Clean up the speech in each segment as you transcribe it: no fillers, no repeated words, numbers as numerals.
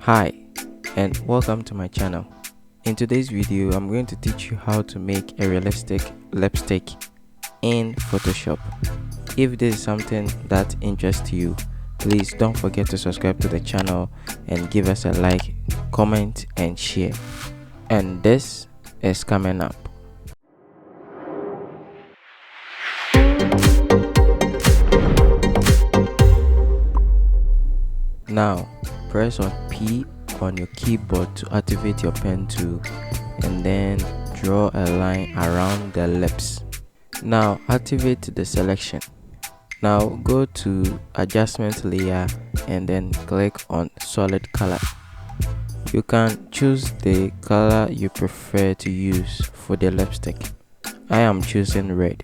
Hi and welcome to my channel. In today's video, I'm going to teach you how to make a realistic lipstick in Photoshop. If this is something that interests you, please don't forget to subscribe to the channel and give us a like, comment and share. And this is coming up. Now press on P on your keyboard to activate your pen tool and then draw a line around the lips. Now activate the selection. Now go to adjustment layer and then click on solid color. You can choose the color you prefer to use for the lipstick. I am choosing red.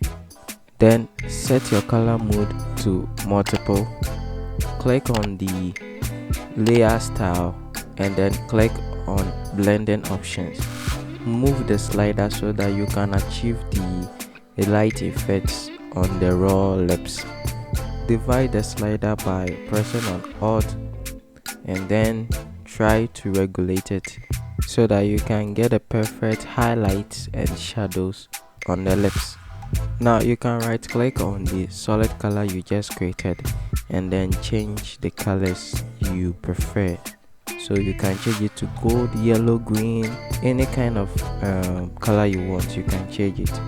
Then set your color mode to multiple. Click on the layer style and then click on blending options. Move the slider so that you can achieve the light effects on the raw lips. Divide the slider by pressing on Alt and then try to regulate it so that you can get a perfect highlights and shadows on the lips. Now you can right click on the solid color you just created and then change the colors you prefer. So you can change it to gold, yellow, green, any kind of color you want, you can change it.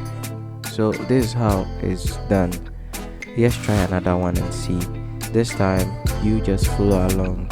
So this is how it's done. Let's try another one and see. This time you just follow along.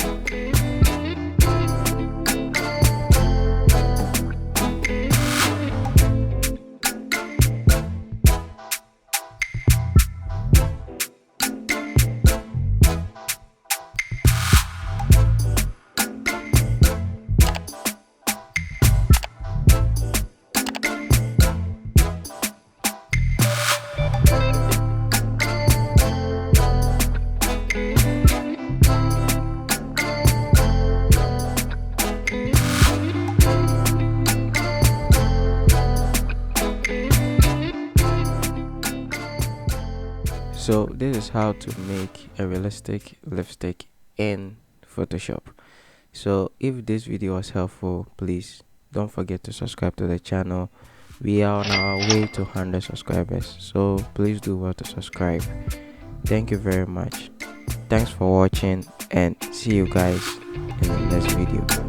So this is how to make a realistic lipstick in Photoshop. So if this video was helpful, please don't forget to subscribe to the channel. We are on our way to 100 subscribers, so please do well to subscribe. Thank you very much. Thanks for watching and see you guys in the next video.